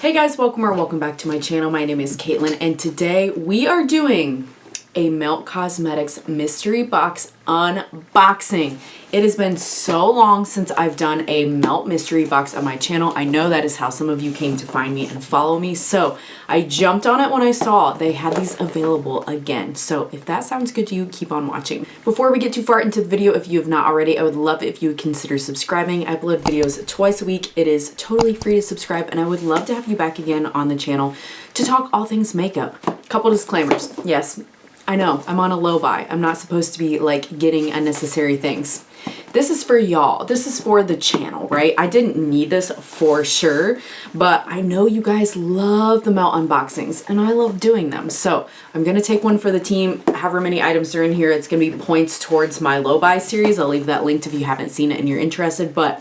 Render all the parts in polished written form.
Hey guys, welcome back to my channel. My name is Caitlin and today we are doing a Melt Cosmetics mystery box unboxing. It has been so long since I've done a Melt mystery box on my channel. I know that is how some of you came to find me and follow me, so I jumped on it when I saw they had these available again. So if that sounds good to you, keep on watching. Before we get too far into the video, if you have not already, I would love it if you would consider subscribing. I upload videos twice a week. It is totally free to subscribe and I would love to have you back again on the channel to talk all things makeup. Couple disclaimers. Yes, I know, I'm on a low buy. I'm not supposed to be like getting unnecessary things. This is for y'all. This is for the channel, right? I didn't need this for sure, but I know you guys love the Melt unboxings and I love doing them. So I'm going to take one for the team. However many items are in here, it's going to be points towards my low buy series. I'll leave that linked if you haven't seen it and you're interested, but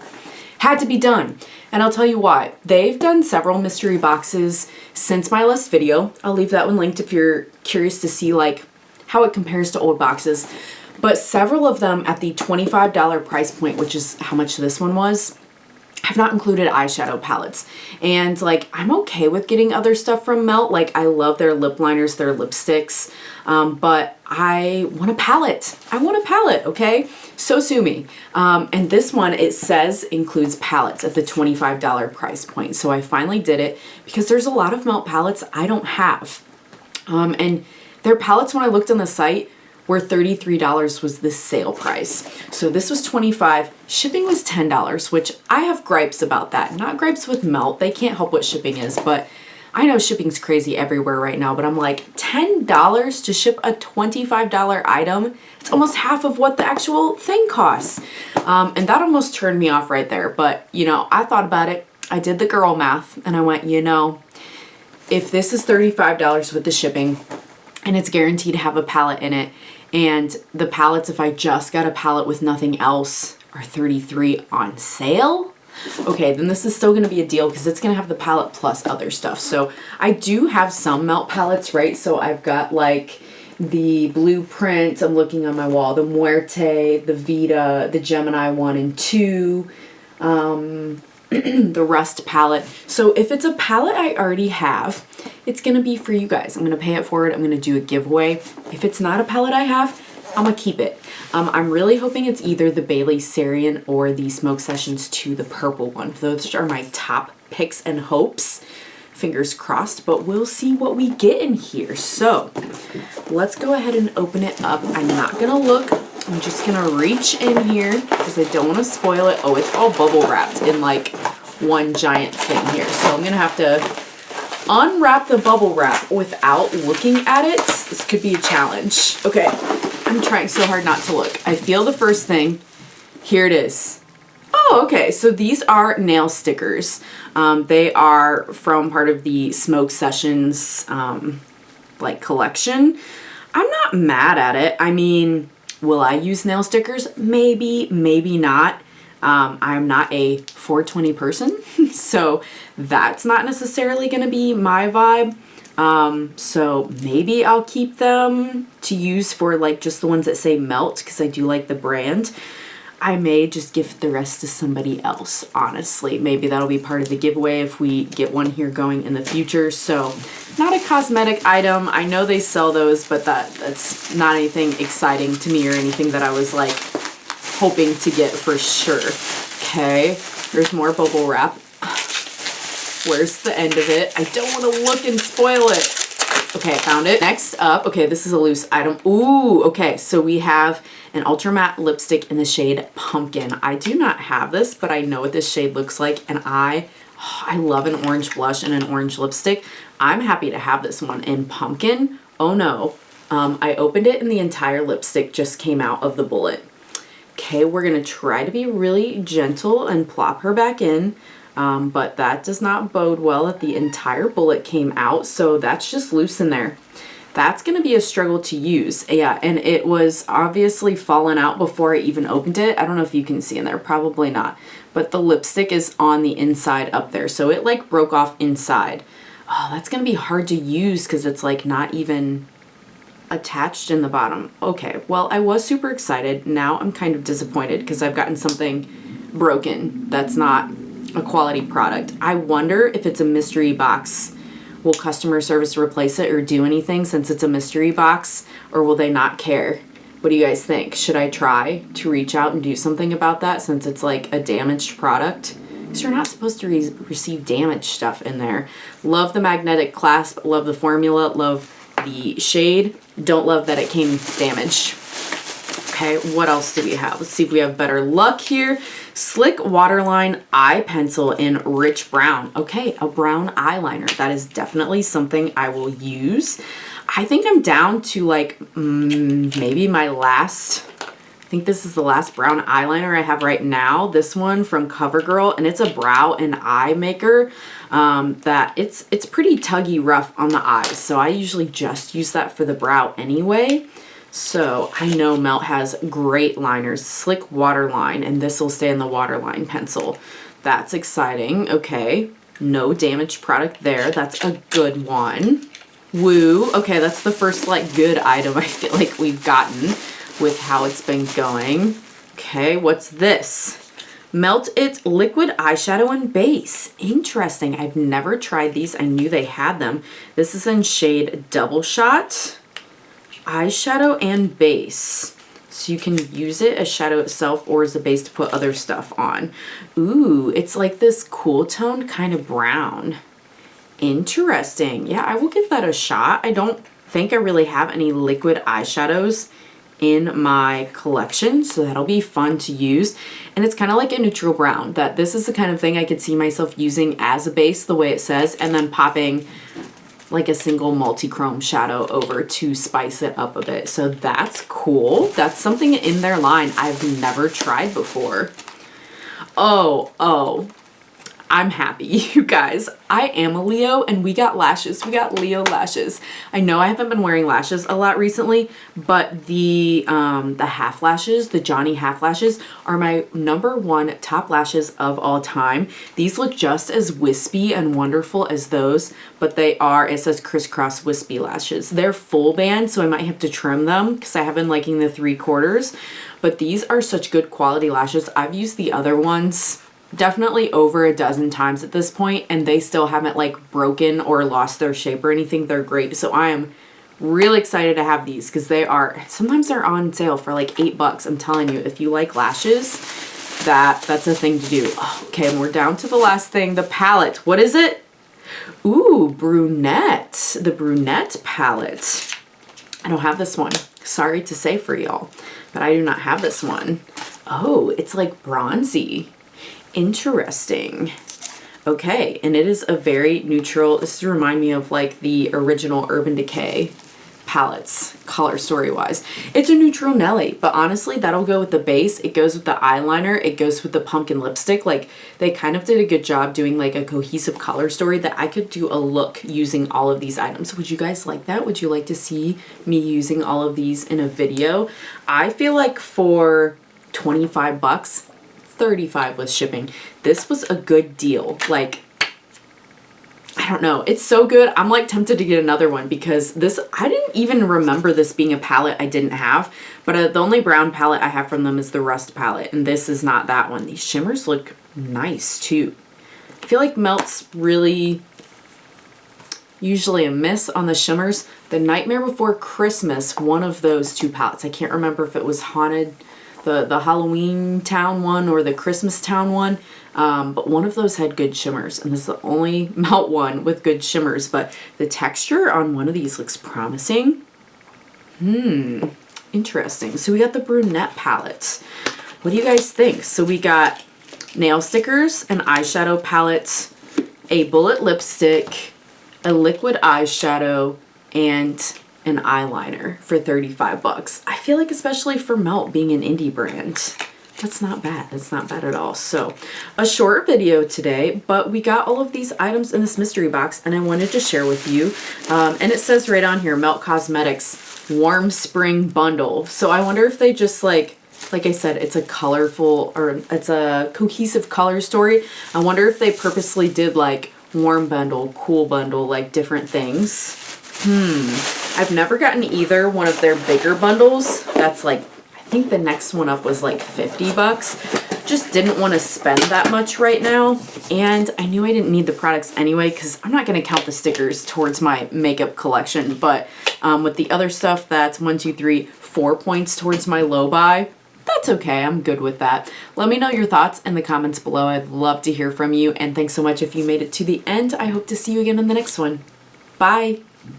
had to be done. And I'll tell you why. They've done several mystery boxes since my last video. I'll leave that one linked if you're curious to see like how it compares to old boxes. But several of them at the $25 price point, which is how much this one was, have not included eyeshadow palettes. And like, I'm okay with getting other stuff from Melt. Like, I love their lip liners, their lipsticks, but I want a palette. I want a palette, okay? So sue me. And this one, it says includes palettes at the $25 price point. So I finally did it because there's a lot of Melt palettes I don't have. And their palettes, when I looked on the site, were $33 was the sale price. So this was $25. Shipping was $10, which I have gripes about that. Not gripes with Melt. They can't help what shipping is, but I know shipping's crazy everywhere right now, but I'm like, $10 to ship a $25 item? It's almost half of what the actual thing costs. And that almost turned me off right there. But, you know, I thought about it. I did the girl math, and I went, you know, if this is $35 with the shipping, and it's guaranteed to have a palette in it, and the palettes, if I just got a palette with nothing else, are $33 on sale, okay, then this is still going to be a deal because it's going to have the palette plus other stuff. So I do have some Melt palettes, right? So I've got like the Blueprint, I'm looking on my wall, the Muerte, the Vita, the Gemini 1 and 2, the Rust palette. So if it's a palette I already have, it's going to be for you guys. I'm going to pay it forward. I'm going to do a giveaway. If it's not a palette I have, I'm going to keep it. I'm really hoping it's either the Bailey Sarian or the Smoke Sessions 2, the purple one. Those are my top picks and hopes. Fingers crossed, but we'll see what we get in here. So let's go ahead and open it up. I'm not going to look. I'm just going to reach in here because I don't want to spoil it. Oh, it's all bubble wrapped in like one giant thing here. So I'm going to have to unwrap the bubble wrap without looking at it. This could be a challenge. Okay, I'm trying so hard not to look. I feel the first thing. Here it is. Oh, okay, so these are nail stickers. They are from part of the Smoke Sessions like collection. I'm not mad at it. I mean, will I use nail stickers? Maybe, maybe not. I'm not a 420 person, so that's not necessarily going to be my vibe. So maybe I'll keep them to use for like just the ones that say Melt because I do like the brand. I may just give the rest to somebody else, honestly. Maybe that'll be part of the giveaway if we get one here going in the future. So not a cosmetic item. I know they sell those, but that's not anything exciting to me or anything that I was like hoping to get for sure. Okay, there's more bubble wrap. Where's the end of it? I don't want to look and spoil it. Okay, I found it. Next up, okay, this is a loose item. Ooh, okay, so we have an Ultra Matte lipstick in the shade Pumpkin. I do not have this, but I know what this shade looks like, and I love an orange blush and an orange lipstick. I'm happy to have this one in Pumpkin. Oh no, I opened it and the entire lipstick just came out of the bullet. Okay, we're going to try to be really gentle and plop her back in, but that does not bode well that the entire bullet came out, so that's just loose in there. That's going to be a struggle to use. Yeah, and it was obviously fallen out before I even opened it. I don't know if you can see in there, probably not, but the lipstick is on the inside up there, so it like broke off inside. Oh, that's going to be hard to use because it's like not even attached in the bottom. Okay, well, I was super excited. Now I'm kind of disappointed because I've gotten something broken that's not a quality product. I wonder if it's a mystery box. Will customer service replace it or do anything since it's a mystery box, or will they not care? What do you guys think? Should I try to reach out and do something about that since it's like a damaged product? Because you're not supposed to receive damaged stuff in there. Love the magnetic clasp, love the formula, love the shade. Don't love that it came damaged. Okay, what else do we have? Let's see if we have better luck here. Slick Waterline Eye Pencil in Rich Brown. Okay, a brown eyeliner. That is definitely something I will use. I think I'm down to like maybe my last, I think this is the last brown eyeliner I have right now. This one from CoverGirl, and it's a brow and eye maker. That it's pretty tuggy rough on the eyes. So I usually just use that for the brow anyway. So I know Melt has great liners, Slick Waterline, and this will stay in the waterline pencil. That's exciting. Okay, no damaged product there. That's a good one. Woo. Okay, that's the first like good item I feel like we've gotten with how it's been going. Okay, what's this? Melt It Liquid Eyeshadow and Base. Interesting. I've never tried these. I knew they had them. This is in shade Double Shot. Eyeshadow and base. So you can use it as shadow itself or as a base to put other stuff on. Ooh, it's like this cool toned kind of brown. Interesting. Yeah, I will give that a shot. I don't think I really have any liquid eyeshadows in my collection, so that'll be fun to use. And it's kind of like a neutral brown, that this is the kind of thing I could see myself using as a base the way it says, and then popping like a single multi-chrome shadow over to spice it up a bit. So that's cool. That's something in their line I've never tried before. Oh, I'm happy, you guys. I am a Leo and we got lashes. We got Leo lashes. I know I haven't been wearing lashes a lot recently, but the half lashes, the Johnny half lashes, are my #1 top lashes of all time. These look just as wispy and wonderful as those, but they are, it says crisscross wispy lashes. They're full band, so I might have to trim them because I have been liking the 3/4, but these are such good quality lashes. I've used the other ones definitely over a dozen times at this point, and they still haven't like broken or lost their shape or anything. They're great. So I am really excited to have these because they are, sometimes they're on sale for like $8. I'm telling you, if you like lashes, that's a thing to do. Oh, okay, and we're down to the last thing, the palette. What is it? Ooh, brunette. The brunette palette. I don't have this one. Sorry to say for y'all, but I do not have this one. Oh, it's like bronzy. Interesting. Okay, and it is a very neutral, this reminds me of like the original Urban Decay palettes, color story wise. It's a neutral Nelly, but honestly that'll go with the base, it goes with the eyeliner, it goes with the pumpkin lipstick. Like they kind of did a good job doing like a cohesive color story that I could do a look using all of these items. Would you guys like that? Would you like to see me using all of these in a video? I feel like for $25, $35 with shipping, this was a good deal. Like, I don't know, it's so good. I'm like tempted to get another one because this, I didn't even remember this being a palette I didn't have, but the only brown palette I have from them is the Rust palette, and this is not that one. These shimmers look nice too. I feel like Melt's really usually a miss on the shimmers. The Nightmare Before Christmas, one of those two palettes, I can't remember if it was Haunted, the Halloween Town one or the Christmas Town one, but one of those had good shimmers, and this is the only Melt one with good shimmers, but the texture on one of these looks promising. Interesting. So we got the brunette palettes. What do you guys think? So we got nail stickers, an eyeshadow palette, a bullet lipstick, a liquid eyeshadow, and an eyeliner for $35. I feel like especially for Melt being an indie brand, that's not bad. That's not bad at all. So a short video today, but we got all of these items in this mystery box and I wanted to share with you. And it says right on here, Melt Cosmetics Warm Spring Bundle. So I wonder if they just like I said, it's a colorful, or it's a cohesive color story. I wonder if they purposely did like warm bundle, cool bundle, like different things. I've never gotten either one of their bigger bundles. That's like, I think the next one up was like $50. just didn't want to spend that much right now. And I knew I didn't need the products anyway, because I'm not going to count the stickers towards my makeup collection. But with the other stuff, that's 1, 2, 3, 4 points towards my low buy. That's okay. I'm good with that. Let me know your thoughts in the comments below. I'd love to hear from you. And thanks so much if you made it to the end. I hope to see you again in the next one. Bye.